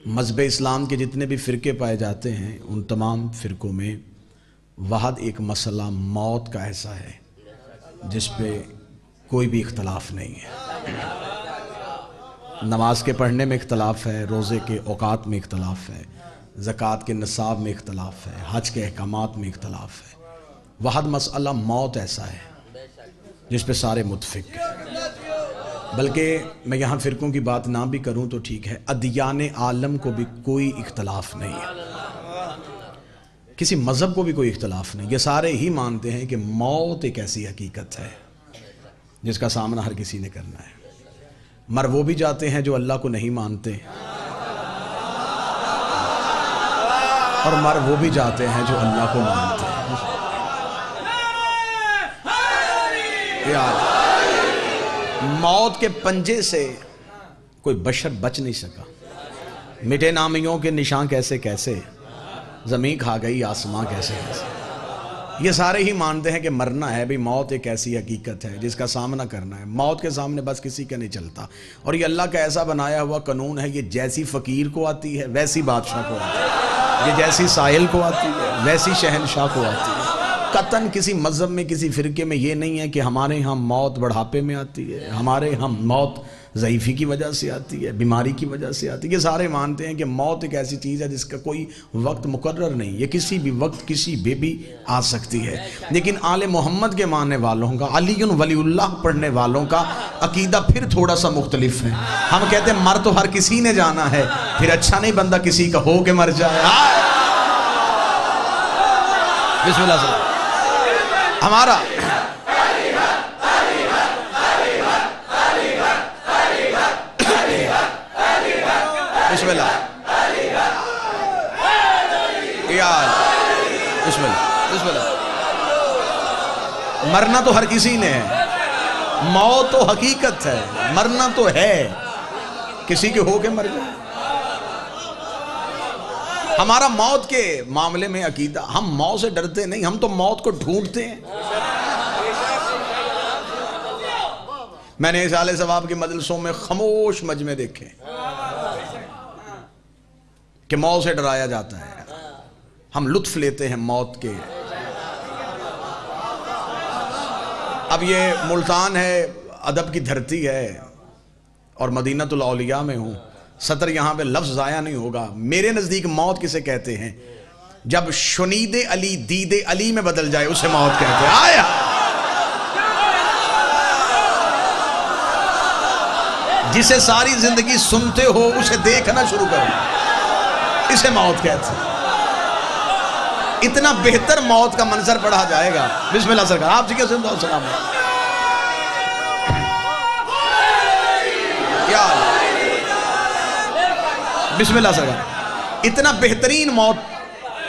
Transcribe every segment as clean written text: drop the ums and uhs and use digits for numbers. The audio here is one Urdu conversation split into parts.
مذہب اسلام کے جتنے بھی فرقے پائے جاتے ہیں ان تمام فرقوں میں واحد ایک مسئلہ موت کا ایسا ہے جس پہ کوئی بھی اختلاف نہیں ہے۔ نماز کے پڑھنے میں اختلاف ہے، روزے کے اوقات میں اختلاف ہے، زکوٰۃ کے نصاب میں اختلاف ہے، حج کے احکامات میں اختلاف ہے۔ واحد مسئلہ موت ایسا ہے جس پہ سارے متفق ہیں۔ بلکہ میں یہاں فرقوں کی بات نہ بھی کروں تو ٹھیک ہے، ادیان عالم کو بھی کوئی اختلاف نہیں ہے، کسی مذہب کو بھی کوئی اختلاف نہیں۔ یہ سارے ہی مانتے ہیں کہ موت ایک ایسی حقیقت ہے جس کا سامنا ہر کسی نے کرنا ہے۔ مر وہ بھی جاتے ہیں جو اللہ کو نہیں مانتے، اور مر وہ بھی جاتے ہیں جو اللہ کو مانتے ہیں۔ موت کے پنجے سے کوئی بشر بچ نہیں سکا۔ مٹے نامیوں کے نشان کیسے کیسے، زمین کھا گئی آسماں کیسے کیسے۔ یہ سارے ہی مانتے ہیں کہ مرنا ہے، بھی موت ایک ایسی حقیقت ہے جس کا سامنا کرنا ہے۔ موت کے سامنے بس کسی کا نہیں چلتا، اور یہ اللہ کا ایسا بنایا ہوا قانون ہے، یہ جیسی فقیر کو آتی ہے ویسی بادشاہ کو آتی ہے، یہ جیسی ساحل کو آتی ہے ویسی شہنشاہ کو آتی ہے۔ قطعاً کسی مذہب میں کسی فرقے میں یہ نہیں ہے کہ ہمارے ہاں موت بڑھاپے میں آتی ہے، ہمارے ہاں موت ضعیفی کی وجہ سے آتی ہے، بیماری کی وجہ سے آتی ہے۔ یہ سارے مانتے ہیں کہ موت ایک ایسی چیز ہے جس کا کوئی وقت مقرر نہیں، یہ کسی بھی وقت کسی بھی آ سکتی ہے۔ لیکن آل محمد کے ماننے والوں کا، علی ولی اللہ پڑھنے والوں کا عقیدہ پھر تھوڑا سا مختلف ہے۔ ہم کہتے ہیں مر تو ہر کسی نے جانا ہے، پھر اچھا نہیں بندہ کسی کا ہو کے مر جائے۔ بسم اللہ صلی اللہ ہمارا بسم اللہ بسم اللہ بسم اللہ۔ مرنا تو ہر کسی نے ہے، موت تو حقیقت ہے، مرنا تو ہے، کسی کے ہو کے مر جائے۔ ہمارا موت کے معاملے میں عقیدہ، ہم موت سے ڈرتے نہیں، ہم تو موت کو ڈھونڈتے ہیں۔ میں نے اصالِ ثواب کی مجلسوں میں خاموش مجمع دیکھے کہ موت سے ڈرایا جاتا ہے، ہم لطف لیتے ہیں موت کے۔ اب یہ ملتان ہے، ادب کی دھرتی ہے، اور مدینہ الاولیاء میں ہوں، سطر یہاں پہ لفظ ضائع نہیں ہوگا۔ میرے نزدیک موت کسے کہتے ہیں؟ جب شنید علی دید علی میں بدل جائے اسے موت کہتے ہیں۔ آیا جسے ساری زندگی سنتے ہو اسے دیکھنا شروع کرو، اسے موت کہتے ہیں۔ اتنا بہتر موت کا منظر پڑھا جائے گا۔ بسم اللہ سرکار، آپ جی کے سلام السلام بسم اللہ سرکار، اتنا بہترین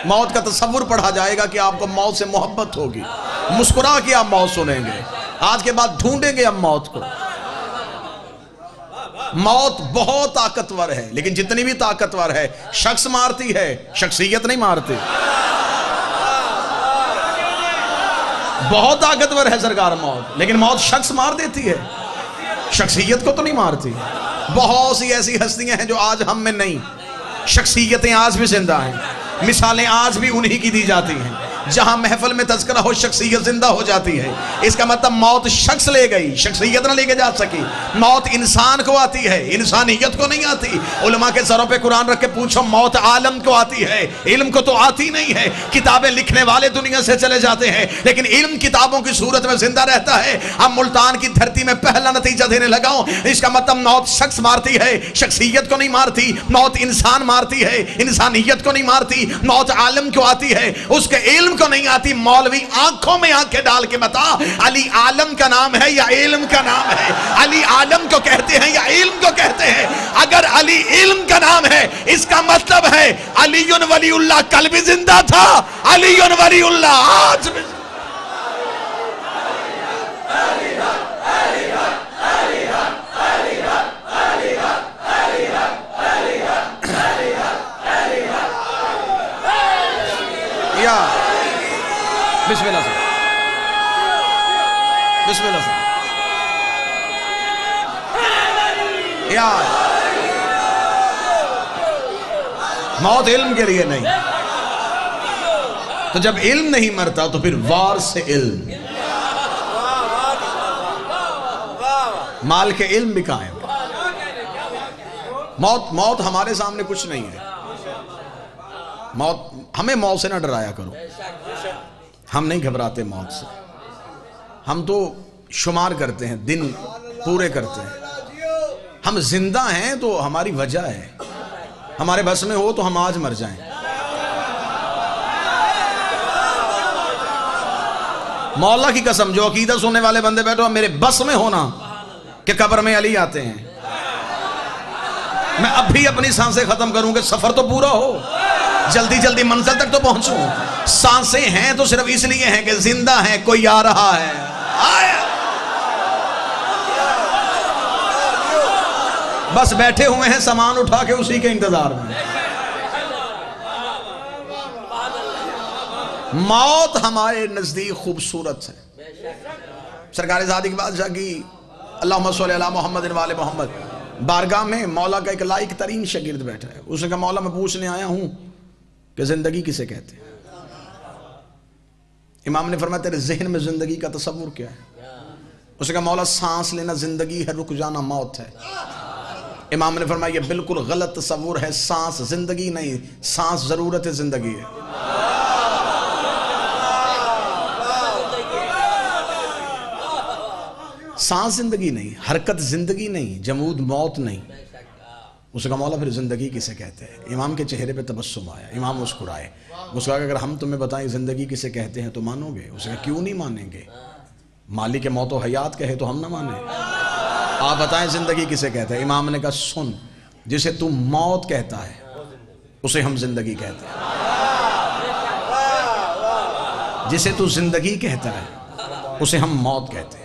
موت کا تصور پڑھا جائے گا کہ آپ کو موت سے محبت ہوگی، مسکرا کے آپ موت سنیں گے۔ آج کے بعد ڈھونڈیں گے ہم موت کو۔ موت بہت طاقتور ہے، لیکن جتنی بھی طاقتور ہے شخص مارتی ہے، شخصیت نہیں مارتی۔ بہت طاقتور ہے سرکار موت، لیکن موت شخص مار دیتی ہے، شخصیت کو تو نہیں مارتی۔ بہت سی ایسی ہستیاں ہیں جو آج ہم میں نہیں، شخصیتیں آج بھی زندہ ہیں، مثالیں آج بھی انہی کی دی جاتی ہیں۔ جہاں محفل میں تذکرہ ہو شخصیت زندہ ہو جاتی ہے، اس کا مطلب موت شخص لے گئی، شخصیت نہ لے کے جا سکی۔ موت انسان کو آتی ہے، انسانیت کو نہیں آتی۔ علماء کے سروں پہ قرآن رکھ کے پوچھو، موت عالم کو آتی ہے، علم کو تو آتی نہیں ہے۔ کتابیں لکھنے والے دنیا سے چلے جاتے ہیں، لیکن علم کتابوں کی صورت میں زندہ رہتا ہے۔ اب ملتان کی دھرتی میں پہلا نتیجہ دینے لگا ہوں، اس کا مطلب موت شخص مارتی ہے، شخصیت کو نہیں مارتی۔ موت انسان مارتی ہے، انسانیت کو نہیں مارتی۔ موت عالم کو آتی ہے، اس کے علم کو نہیں آتی۔ مولوی آنکھوں میں آنکھیں ڈال کے بتا، علی عالم کا نام ہے یا علم کا نام ہے؟ علی عالم کو کہتے ہیں یا علم کو کہتے ہیں؟ اگر علی علم کا نام ہے، اس کا مطلب ہے علی ولی اللہ کل بھی زندہ تھا، علی ولی اللہ آج بھی۔ بسم اللہ سے بسم اللہ سے موت علم کے لیے نہیں. تو جب علم نہیں مرتا تو پھر وار سے علم، مال کے علم بھی قائم. موت ہمارے سامنے کچھ نہیں ہے. ہمیں موت سے نہ ڈرایا کرو. ہم نہیں گھبراتے موت سے. ہم تو شمار کرتے ہیں، دن پورے کرتے ہیں. ہم زندہ ہیں تو ہماری وجہ ہے. ہمارے بس میں ہو تو ہم آج مر جائیں. مولا کی قسم، جو عقیدہ سننے والے بندے بیٹھو، میرے بس میں ہونا کہ قبر میں علی آتے ہیں، میں اب بھی اپنی سانسیں ختم کروں کہ سفر تو پورا ہو، جلدی جلدی منزل تک تو پہنچوں. سانسیں ہیں تو صرف اس لیے ہیں کہ زندہ ہیں، کوئی آ رہا ہے. بس بیٹھے ہوئے ہیں سامان اٹھا کے اسی کے انتظار میں. موت ہمارے نزدیک خوبصورت ہے. سرکار صادق بادشاہ کی اللہم صلی علی محمد وعلی محمد بارگاہ میں مولا کا ایک لائق ترین شاگرد بیٹھا ہے. اس نے کہا مولا میں پوچھنے آیا ہوں کہ زندگی کسے کہتے ہیں. امام نے فرمایا تیرے ذہن میں زندگی کا تصور کیا ہے؟ اس نے کہا مولا سانس لینا زندگی ہے، رک جانا موت ہے. امام نے فرمایا یہ بالکل غلط تصور ہے. سانس زندگی نہیں، سانس ضرورت زندگی ہے. سانس زندگی نہیں، حرکت زندگی نہیں، جمود موت نہیں. اس کا مولا پھر زندگی کسے کہتے ہیں؟ امام کے چہرے پہ تبسم آیا. امام مسکرائے. اس کا اگر ہم تمہیں بتائیں زندگی کسے کہتے ہیں تو مانو گے؟ اس کا کیوں نہیں مانیں گے؟ مالک موت و حیات کہے تو ہم نہ مانیں. آپ بتائیں زندگی کسے کہتے ہیں؟ امام نے کہا سن، جسے تو موت کہتا ہے اسے ہم زندگی کہتے ہیں. جسے تو زندگی کہتا ہے اسے ہم موت کہتے ہیں.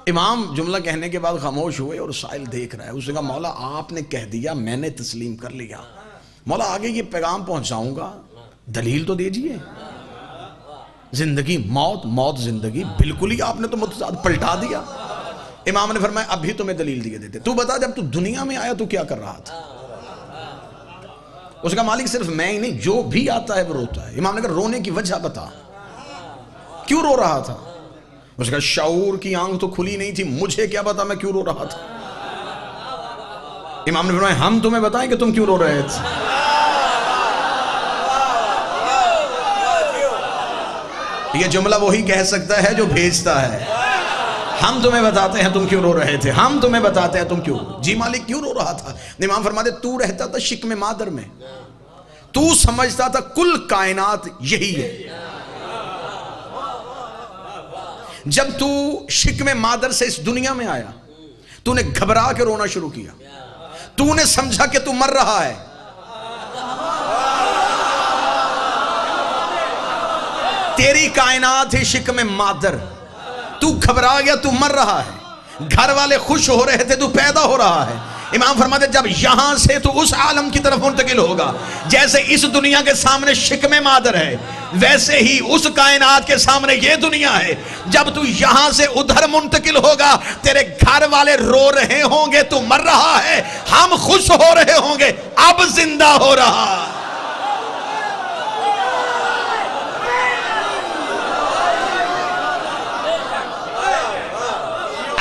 امام جملہ کہنے کے بعد خاموش ہوئے اور سائل دیکھ رہا ہے. اس نے کہا مولا آپ نے کہہ دیا، میں نے تسلیم کر لیا. مولا آگے یہ پیغام پہنچاؤں گا، دلیل تو دیجئے. زندگی موت، موت زندگی، بالکل ہی آپ نے تو متضاد پلٹا دیا. امام نے فرمایا ابھی تمہیں دلیل دیے دیتے. تو بتا جب تو دنیا میں آیا تو کیا کر رہا تھا؟ اس کا مالک صرف میں ہی نہیں، جو بھی آتا ہے وہ روتا ہے. امام نے کہا رونے کی وجہ بتا، کیوں رو رہا تھا؟ اس کا شعور کی آنکھ تو کھلی نہیں تھی، مجھے کیا پتا میں کیوں رو رہا تھا. امام نے فرمایا ہم تمہیں بتائیں کہ تم کیوں رو رہے تھے. یہ جملہ وہی کہہ سکتا ہے جو بھیجتا ہے. ہم تمہیں بتاتے ہیں تم کیوں رو رہے تھے، ہم تمہیں بتاتے ہیں تم کیوں. جی مالک کیوں رو رہا تھا؟ امام فرماتے تو رہتا تھا شکم مادر میں، تو سمجھتا تھا کل کائنات یہی ہے. جب تو شکم مادر سے اس دنیا میں آیا تو نے گھبرا کے رونا شروع کیا. تو نے سمجھا کہ تو مر رہا ہے. تیری کائنات ہی شکم مادر، تو گھبرا گیا، تو مر رہا ہے. گھر والے خوش ہو رہے تھے، تو پیدا ہو رہا ہے. امام فرماتے جب یہاں سے تو اس عالم کی طرف منتقل ہوگا. جیسے اس دنیا کے سامنے شکم مادر ہے، ویسے ہی اس کائنات کے سامنے یہ دنیا ہے. جب تو یہاں سے ادھر منتقل ہوگا تیرے گھر والے رو رہے ہوں گے تو مر رہا ہے، ہم خوش ہو رہے ہوں گے اب زندہ ہو رہا ہے.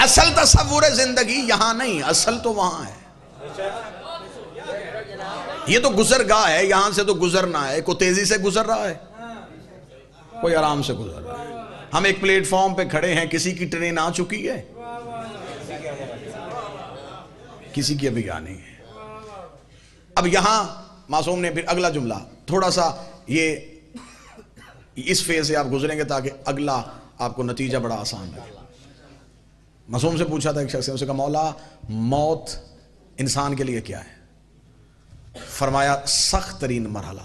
اصل تصور زندگی یہاں نہیں، اصل تو وہاں ہے. یہ تو گزرگاہ ہے، یہاں سے تو گزرنا ہے. کوئی تیزی سے گزر رہا ہے، کوئی آرام سے گزر رہا ہے. ہم ایک پلیٹ فارم پہ کھڑے ہیں، کسی کی ٹرین آ چکی ہے، کسی کی ابھی آنی ہے. اب یہاں معصوم نے پھر اگلا جملہ تھوڑا سا یہ اس فیز سے آپ گزریں گے تاکہ اگلا آپ کو نتیجہ بڑا آسان لگے. معصوم سے پوچھا تھا ایک شخص نے، اسے کہا مولا موت انسان کے لیے کیا ہے؟ فرمایا سخت ترین مرحلہ.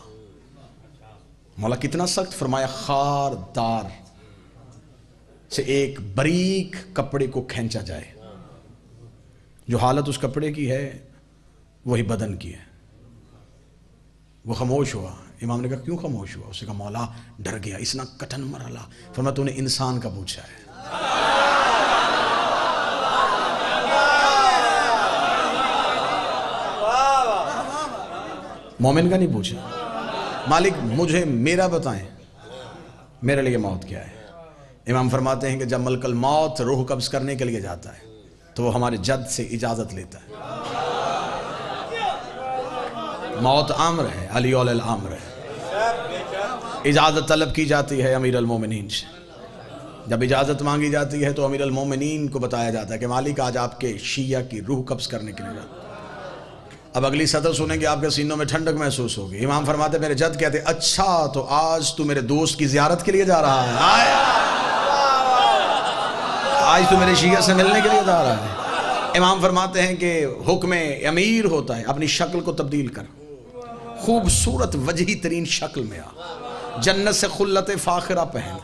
مولا کتنا سخت؟ فرمایا خاردار سے ایک باریک کپڑے کو کھینچا جائے، جو حالت اس کپڑے کی ہے وہی بدن کی ہے. وہ خاموش ہوا. امام نے کہا کیوں خاموش ہوا؟ اسے کہا مولا ڈر گیا، اتنا کٹھن مرحلہ. فرمایا تو نے انسان کا پوچھا ہے. مومن کا نہیں پوچھا، مالک مجھے میرا بتائیں میرے لیے موت کیا ہے۔ امام فرماتے ہیں کہ جب ملک الموت روح قبض کرنے کے لیے جاتا ہے تو وہ ہمارے جد سے اجازت لیتا ہے۔ موت امر ہے، علی الامر ہے، اجازت طلب کی جاتی ہے امیر المومنین سے۔ جب اجازت مانگی جاتی ہے تو امیر المومنین کو بتایا جاتا ہے کہ مالک آج آپ کے شیعہ کی روح قبض کرنے کے لیے جاتا ہے۔ اب اگلی سطر سنیں گے، آپ کے سینوں میں ٹھنڈک محسوس ہوگی۔ امام فرماتے میرے جد کہتے اچھا تو آج تو میرے دوست کی زیارت کے لیے جا رہا ہے، آج تو میرے شیعہ سے ملنے کے لیے جا رہا ہے۔ امام فرماتے ہیں کہ حکم امیر ہوتا ہے اپنی شکل کو تبدیل کر، خوبصورت وجہی ترین شکل میں آ، جنت سے خلت فاخرہ پہن،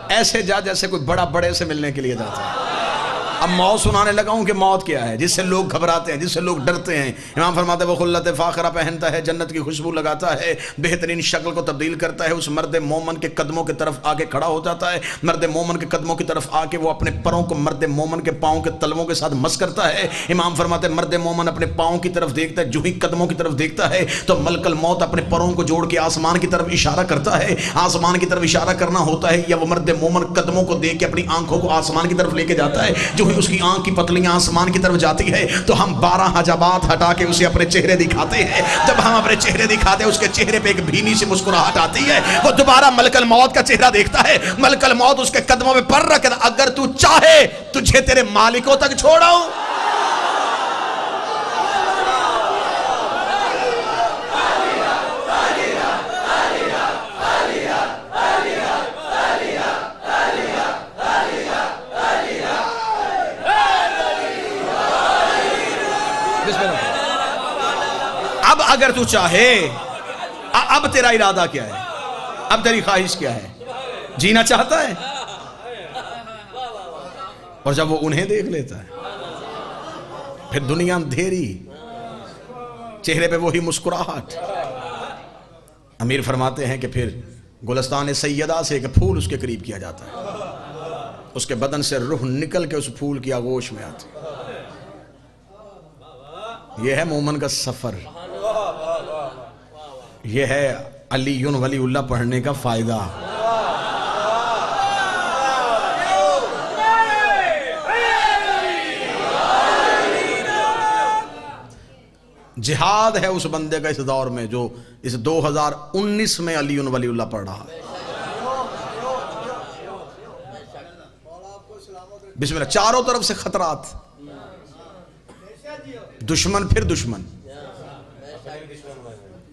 ایسے جا جیسے کوئی بڑا بڑے سے ملنے کے لیے جاتا ہے۔ اب موت سنانے لگا ہوں کہ موت کیا ہے، جس سے لوگ گھبراتے ہیں، جس سے لوگ ڈرتے ہیں۔ امام فرماتے ہیں وہ خلت فاخرہ پہنتا ہے، جنت کی خوشبو لگاتا ہے، بہترین شکل کو تبدیل کرتا ہے، اس مرد مومن کے قدموں کی طرف آگے کھڑا ہو جاتا ہے، مرد مومن کے قدموں کی طرف آ کے وہ اپنے پروں کو مرد مومن کے پاؤں کے تلووں کے ساتھ مس کرتا ہے۔ امام فرماتے ہیں مرد مومن اپنے پاؤں کی طرف دیکھتا ہے، جو ہی قدموں کی طرف دیکھتا ہے تو ملک الموت اپنے پروں کو جوڑ کے آسمان کی طرف اشارہ کرتا ہے۔ آسمان کی طرف اشارہ کرنا ہوتا ہے یا وہ مرد مومن قدموں کو دیکھ کے اپنی آنکھوں کو آسمان کی طرف لے کے جاتا ہے، جو ہی اس کی آنکھ کی پتلیاں آسمان کی طرف جاتی ہے تو ہم 12 حجابات ہٹا کے اسے اپنے چہرے دکھاتے ہیں۔ جب ہم اپنے چہرے دکھاتے ہیں اس کے چہرے پہ ایک بھینی سی مسکراہٹ آتی ہے، وہ دوبارہ ملک الموت کا چہرہ دیکھتا ہے، ملک الموت اس کے قدموں میں پر رکھتا ہے، اگر تو چاہے تجھے تیرے مالکوں تک چھوڑاؤں۔ اب اگر تو چاہے، اب تیرا ارادہ کیا ہے، اب تیری خواہش کیا ہے، جینا چاہتا ہے؟ اور جب وہ انہیں دیکھ لیتا ہے پھر دنیا اندھیری، چہرے پہ وہی مسکراہٹ۔ امیر فرماتے ہیں کہ پھر گلستان سیدہ سے ایک پھول اس کے قریب کیا جاتا ہے، اس کے بدن سے روح نکل کے اس پھول کی آغوش میں آتی۔ یہ ہے مومن کا سفر، یہ ہے علی ولی اللہ پڑھنے کا فائدہ۔ جہاد ہے اس بندے کا اس دور میں جو اس 2019 میں علی ولی اللہ پڑھ رہا ہے۔ بسم اللہ، چاروں طرف سے خطرات، دشمن پھر دشمن۔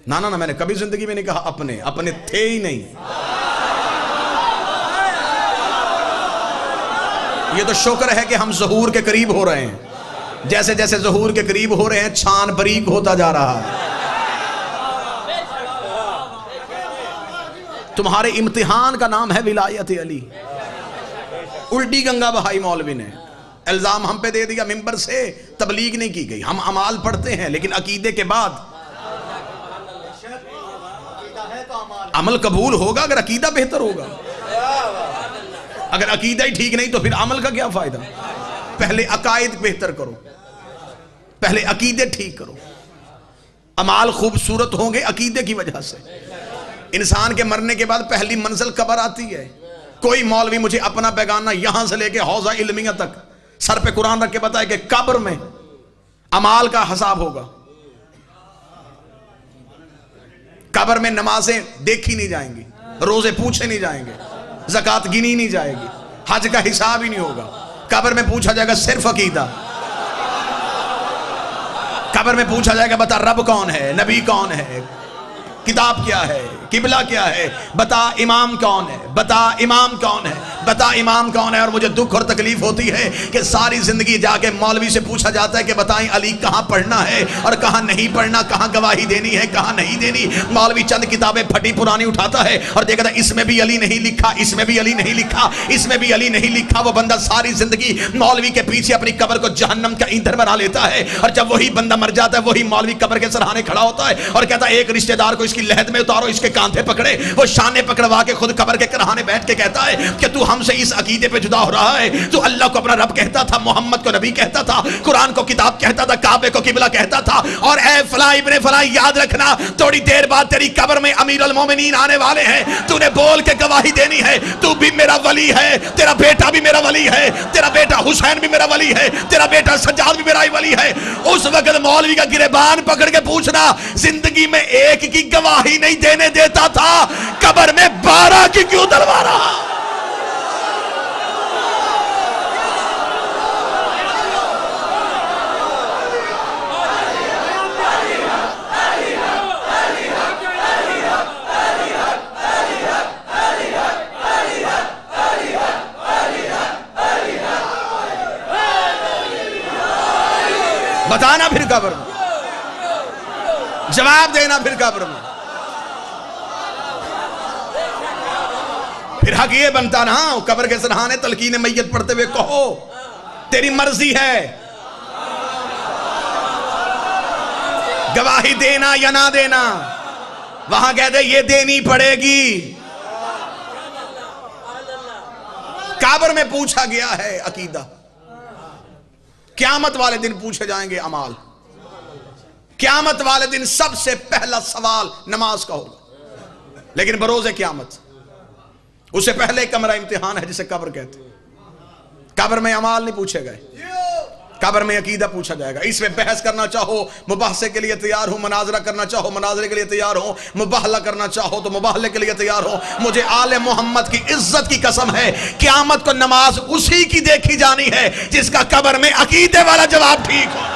نا میں نے کبھی زندگی میں نہیں کہا اپنے تھے ہی نہیں۔ یہ تو شکر ہے کہ ہم ظہور کے قریب ہو رہے ہیں، جیسے جیسے ظہور کے قریب ہو رہے ہیں چھان بریک ہوتا جا رہا ہے۔ تمہارے امتحان کا نام ہے ولایت علی۔ الٹی گنگا بہائی مولوی نے الزام ہم پہ دے دیا، ممبر سے تبلیغ نہیں کی گئی۔ ہم اعمال پڑھتے ہیں لیکن عقیدے کے بعد عمل قبول ہوگا اگر عقیدہ بہتر ہوگا، اگر عقیدہ ہی ٹھیک نہیں تو پھر عمل کا کیا فائدہ۔ پہلے عقائد بہتر کرو، پہلے عقیدے ٹھیک کرو، اعمال خوبصورت ہوں گے عقیدے کی وجہ سے۔ انسان کے مرنے کے بعد پہلی منزل قبر آتی ہے۔ کوئی مولوی مجھے اپنا بیگانہ یہاں سے لے کے حوضہ علمیہ تک سر پہ قرآن رکھ کے بتائے کہ قبر میں اعمال کا حساب ہوگا، قبر میں نمازیں دیکھی نہیں جائیں گی، روزے پوچھے نہیں جائیں گے، زکوٰۃ گنی نہیں جائے گی، حج کا حساب ہی نہیں ہوگا۔ قبر میں پوچھا جائے گا صرف عقیدہ، قبر میں پوچھا جائے گا بتا رب کون ہے، نبی کون ہے، کتاب کیا ہے، قبلہ کیا ہے، بتا امام کون ہے، بتا امام کون ہے، بتا امام کون ہے۔ اور مجھے دکھ اور تکلیف ہوتی ہے کہ ساری زندگی جا کے مولوی سے پوچھا جاتا ہے کہ بتائیں علی کہاں پڑھنا ہے اور کہاں نہیں پڑھنا، کہاں گواہی دینی ہے کہاں نہیں دینی۔ مولوی چند کتابیں پھٹی پرانی اٹھاتا ہے اور دیکھتا ہے اس میں بھی علی نہیں لکھا، اس میں بھی علی نہیں لکھا، اس میں بھی علی نہیں لکھا۔ وہ بندہ ساری زندگی مولوی کے پیچھے اپنی قبر کو جہنم کا ایندھن بنا لیتا ہے، اور جب وہی بندہ مر جاتا ہے وہی مولوی قبر کے سرہانے کھڑا ہوتا ہے اور کہتا ہے ایک رشتہ دار کو اس کی لحد میں اتارو، اس کے کاندھے پکڑے، وہ شانے پکڑوا کے خود قبر کے کرہانے بیٹھ کے کہتا ہے کہ تو ہم سے اس عقیدے پہ جدا ہو رہا ہے، جو اللہ کو اپنا رب کہتا تھا، محمد کو نبی کہتا تھا، قرآن کو کتاب کہتا تھا، کعبے کو قبلہ کہتا تھا، اور اے فلاں ابن فلاں یاد رکھنا تھوڑی دیر بعد تیری قبر میں امیر المومنین آنے والے ہیں، تو نے بول کے گواہی دینی ہے تو بھی میرا ولی ہے، تیرا بیٹا بھی میرا ولی ہے، تیرا بیٹا حسین بھی میرا ولی ہے، تیرا بیٹا سجاد بھی میرا ولی ہے۔ اس وقت مولوی کا گریبان پکڑ کے پوچھنا، زندگی میں ایک کی گواہی نہیں دینے دیتا تھا، قبر میں 12 کی کیوں دلوارا؟ بتانا پھر قبر میں، جواب دینا پھر قبر میں۔ پھر حق یہ بنتا نا قبر کے سرحانے تلقین میت پڑھتے ہوئے کہو تیری مرضی ہے، گواہی دینا یا نہ دینا، وہاں کہتے یہ دینی پڑے گی۔ قبر میں پوچھا گیا ہے عقیدہ، قیامت والے دن پوچھے جائیں گے اعمال، قیامت والے دن سب سے پہلا سوال نماز کا ہوگا، لیکن بروز قیامت اس سے پہلے کمرہ امتحان ہے جسے قبر کہتے ہیں۔ قبر میں اعمال نہیں پوچھے گئے، قبر میں عقیدہ پوچھا جائے گا۔ اس میں بحث کرنا چاہو مباحثے کے لیے تیار ہوں، مناظرہ کرنا چاہو مناظرے کے لیے تیار ہوں، مباہلہ کرنا چاہو تو مباہلے کے لیے تیار ہوں۔ مجھے آل محمد کی عزت کی قسم ہے، قیامت کو نماز اسی کی دیکھی جانی ہے جس کا قبر میں عقیدے والا جواب ٹھیک ہو۔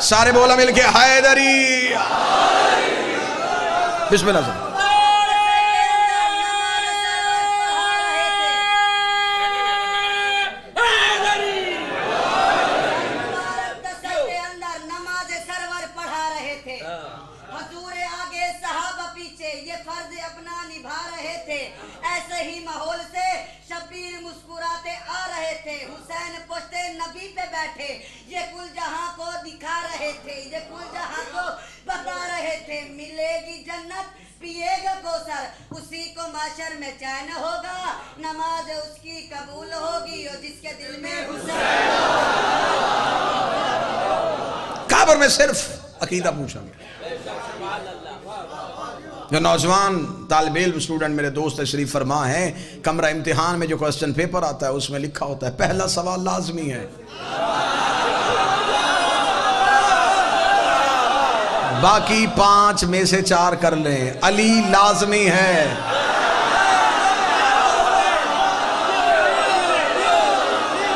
سارے بولا مل کے حیدری، بسم اللہ سے۔ نماز سرور پڑھا رہے تھے، حضور آگے صحابہ پیچھے، یہ فرض اپنا نبھا رہے تھے۔ ایسے ہی ماحول سے شبیر مسکراتے آ رہے تھے، حسین پشتے نبی پہ بیٹھے، یہ کل جہاں کو دکھا رہے تھے، یہ کل جہاں کو بتا رہے تھے۔ ملے گی جنت پیے گا کوثر، اسی کو معاشر میں چین ہوگا، نماز اس کی قبول ہوگی اور جس کے دل میں حسین قبر میں صرف عقیدہ پوچھا گیا۔ جو نوجوان طالب علم اسٹوڈنٹ میرے دوست تشریف فرما ہیں، کمرہ امتحان میں جو کوسچن پیپر آتا ہے اس میں لکھا ہوتا ہے پہلا سوال لازمی ہے، باقی 5 میں سے 4 کر لیں، علی لازمی ہے۔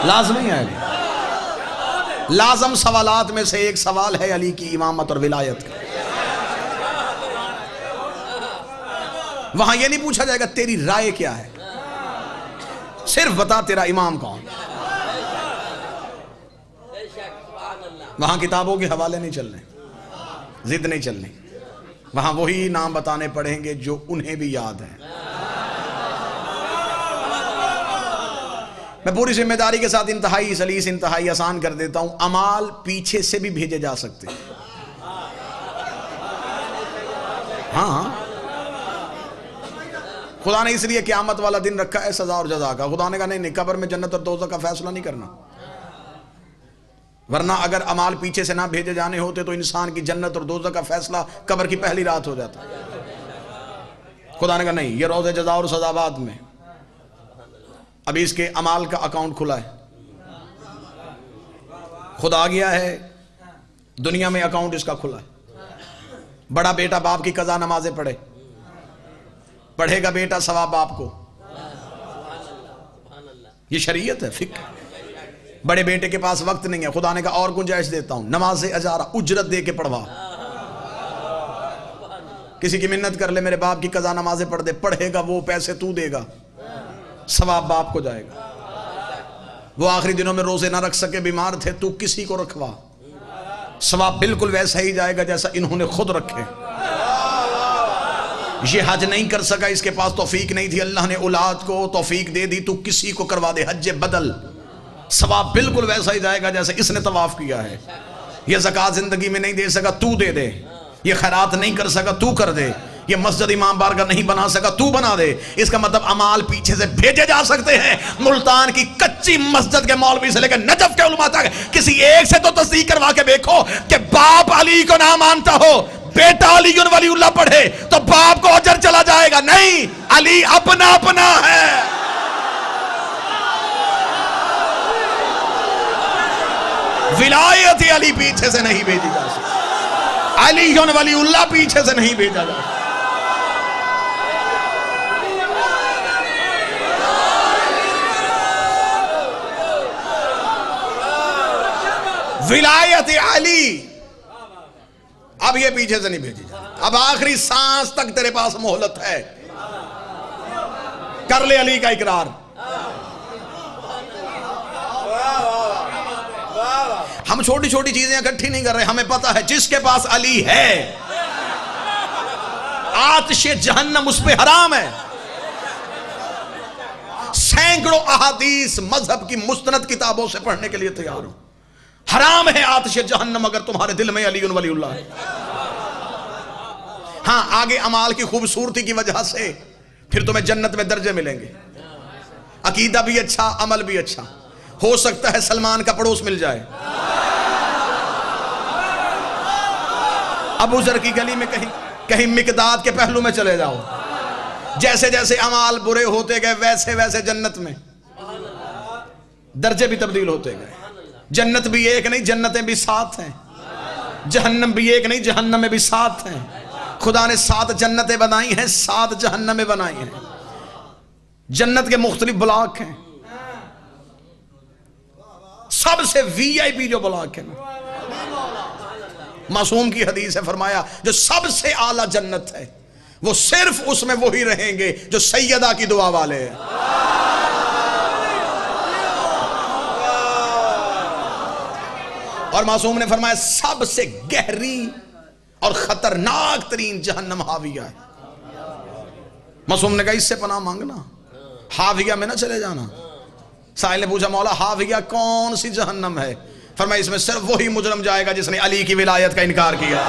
لازمی ہے علی۔ لازم سوالات میں سے ایک سوال ہے علی کی امامت اور ولایت کا۔ وہاں یہ نہیں پوچھا جائے گا تیری رائے کیا ہے، صرف بتا تیرا امام کون۔ وہاں کتابوں کے حوالے نہیں چلنے، ضد نہیں چلنی، وہاں وہی نام بتانے پڑیں گے جو انہیں بھی یاد ہیں۔ میں پوری ذمہ داری کے ساتھ انتہائی سلیس، انتہائی آسان کر دیتا ہوں، اعمال پیچھے سے بھی بھیجے جا سکتے ہیں۔ ہاں خدا نے اس لیے قیامت والا دن رکھا ہے سزا اور جزا کا۔ خدا نے کہا نہیں قبر میں جنت اور دوزخ کا فیصلہ نہیں کرنا، ورنہ اگر اعمال پیچھے سے نہ بھیجے جانے ہوتے تو انسان کی جنت اور دوزخ کا فیصلہ قبر کی پہلی رات ہو جاتا۔ خدا نے کہا نہیں، یہ روز جزا اور سزا بعد میں، ابھی اس کے اعمال کا اکاؤنٹ کھلا ہے۔ خدا آ گیا ہے، دنیا میں اکاؤنٹ اس کا کھلا ہے۔ بڑا بیٹا باپ کی قضا نمازیں پڑھے، پڑھے گا بیٹا ثواب باپ کو، یہ شریعت ہے، فقہ۔ بڑے بیٹے کے پاس وقت نہیں ہے، خدا نے کہا اور گنجائش دیتا ہوں، نماز اجارہ اجرت دے کے پڑھوا۔ کسی کی منت کر لے میرے باپ کی قضا نمازیں پڑھ دے، پڑھے گا وہ، پیسے تو دے گا، ثواب باپ کو جائے گا۔ وہ آخری دنوں میں روزے نہ رکھ سکے، بیمار تھے، تو کسی کو رکھوا، ثواب بالکل ویسا ہی جائے گا جیسا انہوں نے خود رکھے۔ یہ حج نہیں کر سکا، اس کے پاس توفیق نہیں تھی، اللہ نے اولاد کو توفیق دے دی، تو کسی کو کروا دے حج بدل، ثواب بالکل ویسا ہی جائے گا جیسے اس نے طواف کیا ہے۔ یہ زکوٰۃ زندگی میں نہیں دے سکا، تو دے دے، یہ خیرات نہیں کر سکا، تو کر دے، یہ مسجد امام بارگاہ نہیں بنا سکا، تو بنا دے۔ اس کا مطلب اعمال پیچھے سے بھیجے جا سکتے ہیں۔ ملتان کی کچی مسجد کے مولوی سے لے کر نجف کے علماء تک کسی ایک سے تو تصدیق کروا کے دیکھو کہ باپ علی کو نہ مانتا ہو، بیٹا علی ولی اللہ پڑھے تو باپ کو اجر چلا جائے گا، نہیں، علی اپنا اپنا ہے۔ ولایت علی پیچھے سے نہیں بھیجی جا سکتی، علی ولی اللہ پیچھے سے نہیں بھیجا جا سکتا۔ ولایت علی اب یہ پیچھے سے نہیں بھیجی جاتی، اب آخری سانس تک تیرے پاس مہلت ہے، کر لے علی کا اقرار۔ ہم چھوٹی چھوٹی چیزیں اکٹھی نہیں کر رہے، ہمیں پتا ہے جس کے پاس علی ہے آتش جہنم اس پہ حرام ہے۔ سینکڑوں احادیث مذہب کی مستند کتابوں سے پڑھنے کے لیے تیار ہوں، حرام ہے آتش جہنم اگر تمہارے دل میں علی ولی اللہ ہے۔ ہاں آگے اعمال کی خوبصورتی کی وجہ سے پھر تمہیں جنت میں درجے ملیں گے، عقیدہ بھی اچھا، عمل بھی اچھا، ہو سکتا ہے سلمان کا پڑوس مل جائے، ابو ذر کی گلی میں کہیں مقداد کے پہلو میں چلے جاؤ، جیسے جیسے اعمال برے ہوتے گئے ویسے ویسے جنت میں درجے بھی تبدیل ہوتے گئے۔ جنت بھی ایک نہیں، جنتیں بھی 7 ہیں، جہنم بھی ایک نہیں، جہنم میں بھی 7 ہیں۔ خدا نے 7 جنتیں بنائی ہیں، 7 جہنمیں بنائی ہیں۔ جنت کے مختلف بلاک ہیں، سب سے وی آئی پی جو بلاک ہے، معصوم کی حدیث ہے، فرمایا جو سب سے اعلیٰ جنت ہے وہ صرف اس میں وہی رہیں گے جو سیدہ کی دعا والے ہیں۔ اور معصوم نے فرمایا سب سے گہری اور خطرناک ترین جہنم حاویہ ہے۔ معصوم نے کہا اس سے پناہ مانگنا، حاویہ میں نہ چلے جانا۔ سائل نے پوچھا مولا حاویہ کون سی جہنم ہے؟ فرمایا اس میں صرف وہی مجرم جائے گا جس نے علی کی ولایت کا انکار کیا۔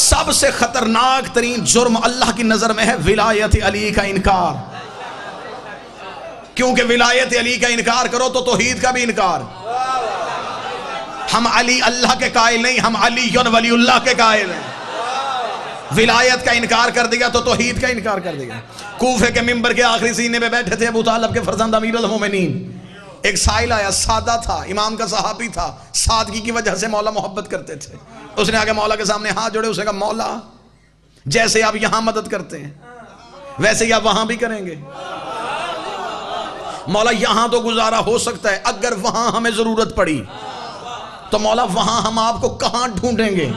سب سے خطرناک ترین جرم اللہ کی نظر میں ہے ولایت علی کا انکار، کیونکہ ولایت علی کا انکار کرو تو توحید کا بھی انکار۔ ہم علی اللہ کے قائل نہیں، ہم علی ولی اللہ کے قائل ہیں۔ ولایت کا انکار کر دیا تو توحید کا انکار کر دیا۔ کوفے کے منبر کے آخری سینے میں بیٹھے تھے ابو طالب کے فرزند امیر المومنین، ایک سائل آیا، سادہ تھا، امام کا صحابی تھا، سادگی کی وجہ سے مولا محبت کرتے تھے۔ اس نے آگے مولا کے سامنے ہاتھ جوڑے، اس نے کہا مولا جیسے آپ یہاں مدد کرتے ہیں ویسے ہی آپ وہاں بھی کریں گے؟ مولا یہاں تو گزارا ہو سکتا ہے، اگر وہاں ہمیں ضرورت پڑی تو مولا وہاں ہم آپ کو کہاں ڈھونڈیں گے؟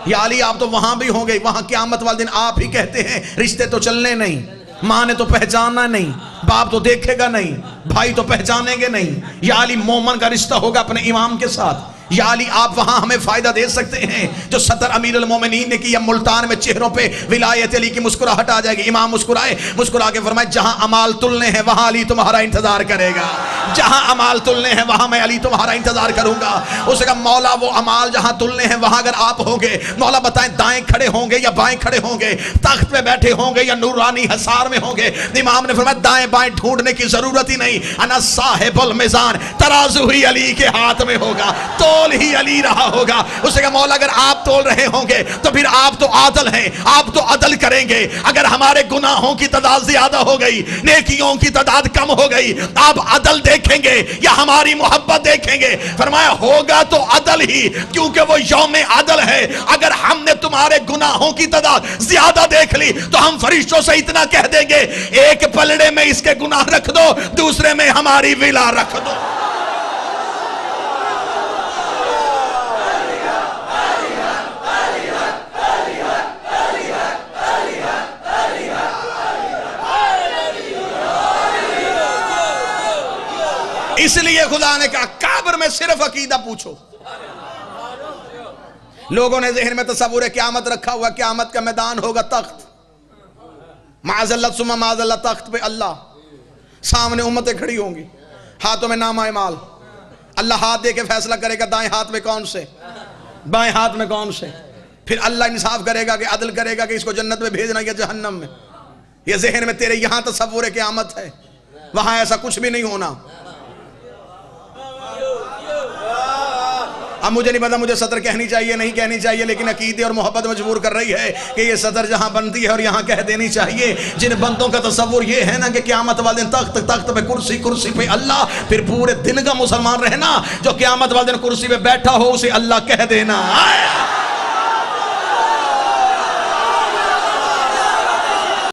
یا علی آپ تو وہاں بھی ہوں گے، وہاں قیامت والے دن آپ ہی کہتے ہیں رشتے تو چلنے نہیں، ماں نے تو پہچاننا نہیں، باپ تو دیکھے گا نہیں، بھائی تو پہچانیں گے نہیں، یا علی مومن کا رشتہ ہوگا اپنے امام کے ساتھ، یا علی آپ وہاں ہمیں فائدہ دے سکتے ہیں جو صدر امیر المومنین نے کیا۔ ملتان میں چہروں پہ ولایت علی کی مسکراہٹ آ جائے گی۔ امام مسکرائے، مسکرا کے فرمائے جہاں امال تلنے ہیں وہاں علی تمہارا انتظار کرے گا، جہاں امال تلنے ہیں وہاں میں علی تمہارا انتظار کروں گا۔ اس نے کہا مولا وہ امال جہاں تلنے ہیں وہاں اگر آپ ہوگے، مولا بتائیں دائیں کھڑے ہوں گے یا بائیں کھڑے ہوں گے، تخت پہ بیٹھے ہوں گے یا نورانی حصار میں ہوں گے؟ امام نے فرمایا دائیں بائیں ڈھونڈنے کی ضرورت ہی نہیں، انا صاحب المیزان، ترازو ہی علی کے ہاتھ میں ہوگا، تول ہی علی رہا ہوگا۔ اس نے کہا مولا اگر آپ تول رہے ہوں گے تو پھر آپ تو عادل ہیں، آپ تو عدل کریں گے۔ اگر ہمارے گناہوں کی تعداد زیادہ ہو گئی، نیکیوں کی تعداد کم ہو گئی، آپ عدل دیکھیں گے یا ہماری محبت دیکھیں گے؟ فرمایا ہوگا تو عدل ہی، کیونکہ وہ یوم عدل ہے۔ اگر ہم نے تمہارے گناہوں کی تعداد زیادہ دیکھ لی تو ہم فرشتوں سے اتنا کہہ دیں گے ایک پلڑے میں اس کے گناہ رکھ دو، دوسرے میں ہماری ولا رکھ دو۔ اس لیے خدا نے کہا قبر میں صرف عقیدہ پوچھو، لوگوں نے ذہن میں تصور قیامت رکھا ہوا، قیامت کا میدان ہوگا تخت، معاذ اللہ ثم معاذ اللہ، تخت پہ اللہ، سامنے امتیں کھڑی ہوں گی، ہاتھوں میں نامہ اعمال، اللہ ہاتھ دے کے فیصلہ کرے گا دائیں ہاتھ میں کون سے، بائیں ہاتھ میں کون سے، پھر اللہ انصاف کرے گا کہ عدل کرے گا کہ اس کو جنت میں بھیجنا یا جہنم میں۔ یہ ذہن میں تیرے یہاں تصور قیامت ہے، وہاں ایسا کچھ بھی نہیں ہونا۔ اب مجھے نہیں پتا مجھے صدر کہنی چاہیے نہیں کہنی چاہیے، لیکن عقیدے اور محبت مجبور کر رہی ہے کہ یہ صدر جہاں بنتی ہے اور یہاں کہہ دینی چاہیے۔ جن بندوں کا تصور یہ ہے نا کہ قیامت والے دن تخت، تخت پہ کرسی، کرسی پہ اللہ، پھر پورے دن کا مسلمان رہنا، جو قیامت والے دن کرسی پہ بیٹھا ہو اسے اللہ کہہ دینا۔